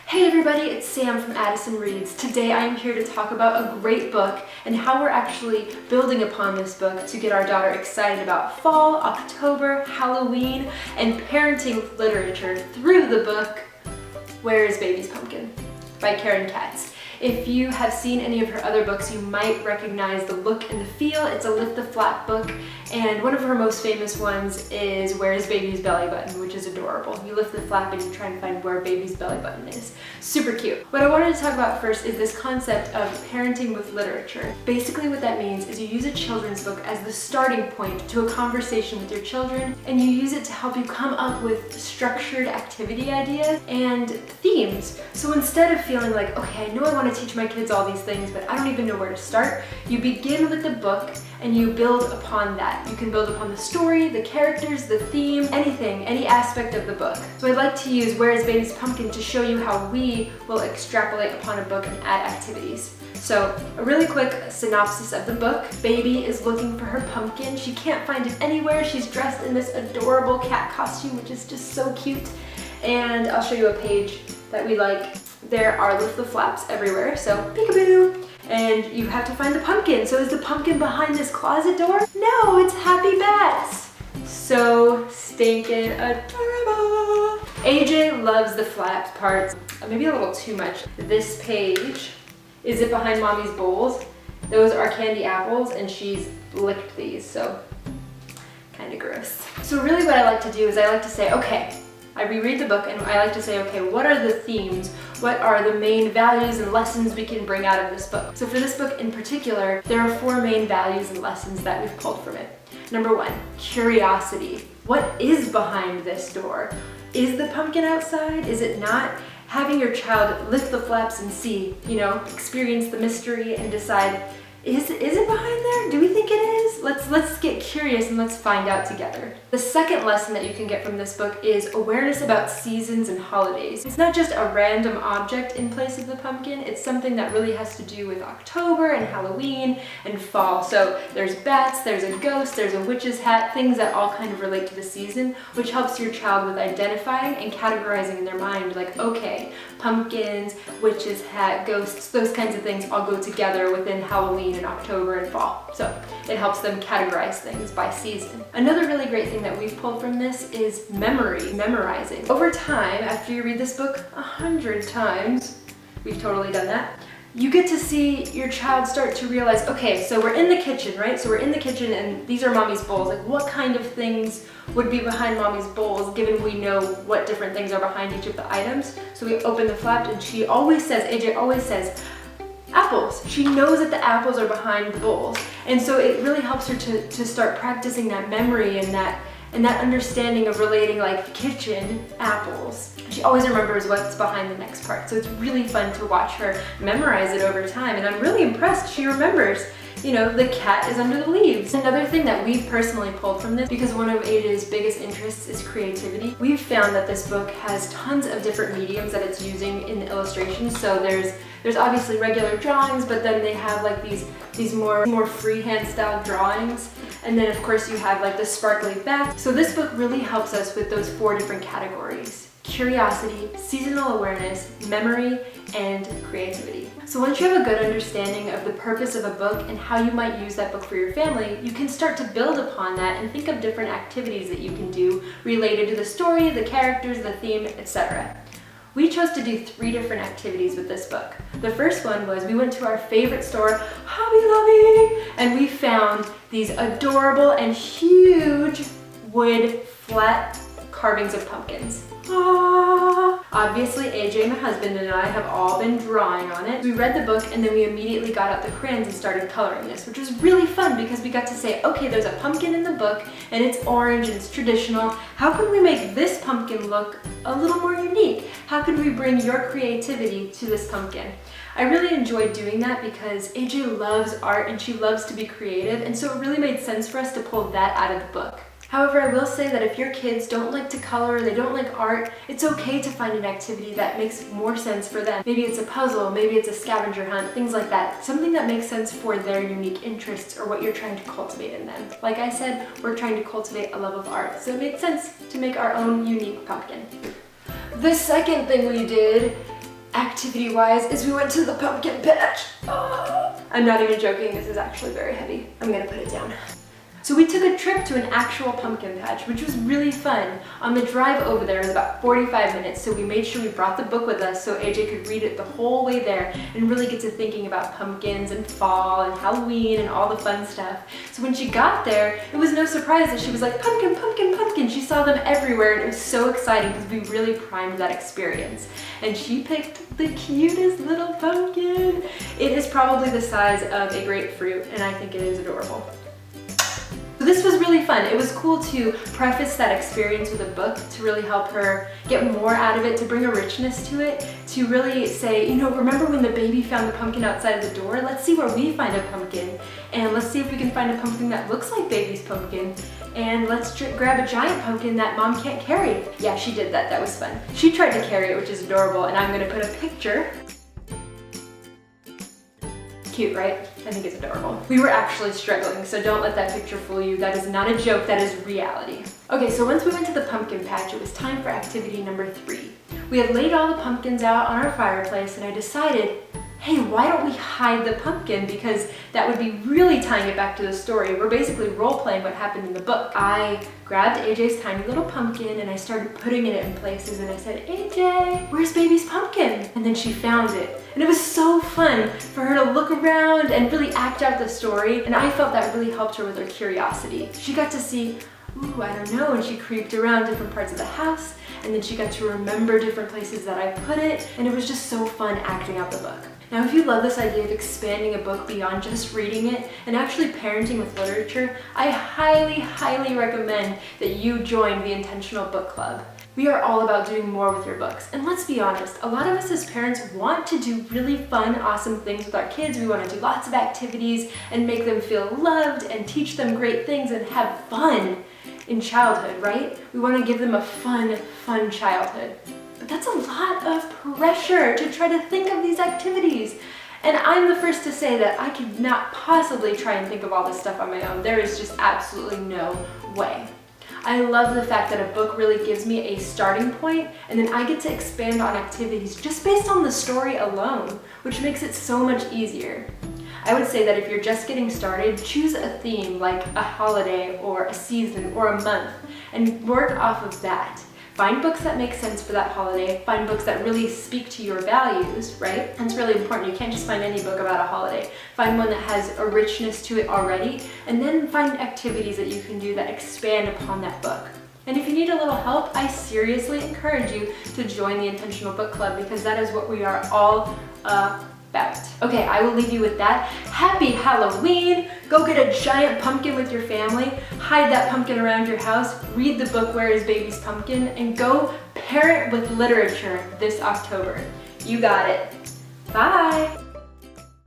Hey everybody, it's Sam from Addison Reads. Today I am here to talk about a great book and how we're actually building upon this book to get our daughter excited about fall, October, Halloween, and parenting literature through the book Where is Baby's Pumpkin? By Karen Katz. If you have seen any of her other books, you might recognize the look and the feel. It's a lift the flap book, and one of her most famous ones is Where is Baby's Belly Button, which is adorable. You lift the flap and you try and find where baby's belly button is. Super cute. What I wanted to talk about first is this concept of parenting with literature. Basically what that means is you use a children's book as the starting point to a conversation with your children, and you use it to help you come up with structured activity ideas and themes. So instead of feeling like, okay, I know I want to teach my kids all these things, but I don't even know where to start, you begin with the book and you build upon that. You can build upon the story, the characters, the theme, anything, any aspect of the book. So I'd like to use Where is Baby's Pumpkin to show you how we will extrapolate upon a book and add activities. So a really quick synopsis of the book. Baby is looking for her pumpkin. She can't find it anywhere. She's dressed in this adorable cat costume, which is just so cute. And I'll show you a page that we like. There are lift the flaps everywhere, so peekaboo. And you have to find the pumpkin. So is the pumpkin behind this closet door? No, it's Happy Bats. So stinking adorable. AJ loves the flaps parts, maybe a little too much. This page, is it behind mommy's bowls? Those are candy apples and she's licked these, so kind of gross. So really what I like to do is I like to say, okay, I reread the book and I like to say, okay, what are the themes? What are the main values and lessons we can bring out of this book? So for this book in particular, there are 4 main values and lessons that we've pulled from it. Number 1, curiosity. What is behind this door? Is the pumpkin outside? Is it not? Having your child lift the flaps and see, experience the mystery and decide, is it behind there? Do we think it is? Let's get curious and let's find out together. The second lesson that you can get from this book is awareness about seasons and holidays. It's not just a random object in place of the pumpkin, it's something that really has to do with October and Halloween and fall. So there's bats, there's a ghost, there's a witch's hat, things that all kind of relate to the season, which helps your child with identifying and categorizing in their mind, like, okay, pumpkins, witch's hat, ghosts, those kinds of things all go together within Halloween and October and fall. So it helps them categorize things by season. Another really great thing that we've pulled from this is memorizing. Over time, after you read this book 100 times, we've totally done that, you get to see your child start to realize, okay, so we're in the kitchen, right? So we're in the kitchen and these are mommy's bowls. Like, what kind of things would be behind mommy's bowls, given we know what different things are behind each of the items? So we open the flap and she always says, AJ always says, apples. She knows that the apples are behind the bowls. And so it really helps her to start practicing that memory and that understanding of relating, like, kitchen, apples. She always remembers what's behind the next part. So it's really fun to watch her memorize it over time. And I'm really impressed. She remembers, the cat is under the leaves. Another thing that we've personally pulled from this, because one of AJ's biggest interests is creativity, we've found that this book has tons of different mediums that it's using in the illustrations. So there's obviously regular drawings, but then they have like these more freehand style drawings. And then of course you have like the sparkly bats. So this book really helps us with those 4 different categories: curiosity, seasonal awareness, memory, and creativity. So once you have a good understanding of the purpose of a book and how you might use that book for your family, you can start to build upon that and think of different activities that you can do related to the story, the characters, the theme, etc. We chose to do 3 different activities with this book. The first one was we went to our favorite store, Hobby Lobby, and we found these adorable and huge wood flat carvings of pumpkins. Obviously, AJ, my husband, and I have all been drawing on it. We read the book and then we immediately got out the crayons and started coloring this, which was really fun because we got to say, okay, there's a pumpkin in the book and it's orange and it's traditional. How can we make this pumpkin look a little more unique? How can we bring your creativity to this pumpkin? I really enjoyed doing that because AJ loves art and she loves to be creative, and so it really made sense for us to pull that out of the book. However, I will say that if your kids don't like to color, they don't like art, it's okay to find an activity that makes more sense for them. Maybe it's a puzzle, maybe it's a scavenger hunt, things like that. Something that makes sense for their unique interests or what you're trying to cultivate in them. Like I said, we're trying to cultivate a love of art, so it made sense to make our own unique pumpkin. The second thing we did activity-wise is we went to the pumpkin patch. Oh, I'm not even joking, this is actually very heavy. I'm gonna put it down. So we took a trip to an actual pumpkin patch, which was really fun. On the drive over there was about 45 minutes, so we made sure we brought the book with us so AJ could read it the whole way there and really get to thinking about pumpkins and fall and Halloween and all the fun stuff. So when she got there, it was no surprise that she was like, pumpkin, pumpkin, pumpkin. She saw them everywhere and it was so exciting because we really primed that experience. And she picked the cutest little pumpkin. It is probably the size of a grapefruit and I think it is adorable. So this was really fun. It was cool to preface that experience with a book to really help her get more out of it, to bring a richness to it, to really say, you know, remember when the baby found the pumpkin outside the door? Let's see where we find a pumpkin, and let's see if we can find a pumpkin that looks like baby's pumpkin, and let's grab a giant pumpkin that mom can't carry. Yeah, she did that. That was fun. She tried to carry it, which is adorable, and I'm gonna put a picture. Cute, right? I think it's adorable. We were actually struggling, so don't let that picture fool you. That is not a joke, that is reality. Okay, so once we went to the pumpkin patch, it was time for activity number 3. We had laid all the pumpkins out on our fireplace, and I decided, hey, why don't we hide the pumpkin? Because that would be really tying it back to the story. We're basically role-playing what happened in the book. I grabbed AJ's tiny little pumpkin and I started putting it in places and I said, AJ, where's baby's pumpkin? And then she found it. And it was so fun for her to look around and really act out the story. And I felt that really helped her with her curiosity. She got to see, ooh, I don't know, and she creeped around different parts of the house, and then she got to remember different places that I put it, and it was just so fun acting out the book. Now, if you love this idea of expanding a book beyond just reading it and actually parenting with literature, I highly, highly recommend that you join the Intentional Book Club. We are all about doing more with your books. And let's be honest, a lot of us as parents want to do really fun, awesome things with our kids. We want to do lots of activities and make them feel loved and teach them great things and have fun in childhood, right? We want to give them a fun childhood. But that's a lot of pressure to try to think of these activities. And I'm the first to say that I could not possibly try and think of all this stuff on my own. There is just absolutely no way. I love the fact that a book really gives me a starting point, and then I get to expand on activities just based on the story alone, which makes it so much easier. I would say that if you're just getting started, choose a theme like a holiday or a season or a month and work off of that. Find books that make sense for that holiday. Find books that really speak to your values, right? That's really important. You can't just find any book about a holiday. Find one that has a richness to it already, and then find activities that you can do that expand upon that book. And if you need a little help, I seriously encourage you to join the Intentional Book Club because that is what we are all about. Okay, I will leave you with that. Happy Halloween! Go get a giant pumpkin with your family, hide that pumpkin around your house, read the book Where is Baby's Pumpkin, and go parent with literature this October. You got it. Bye!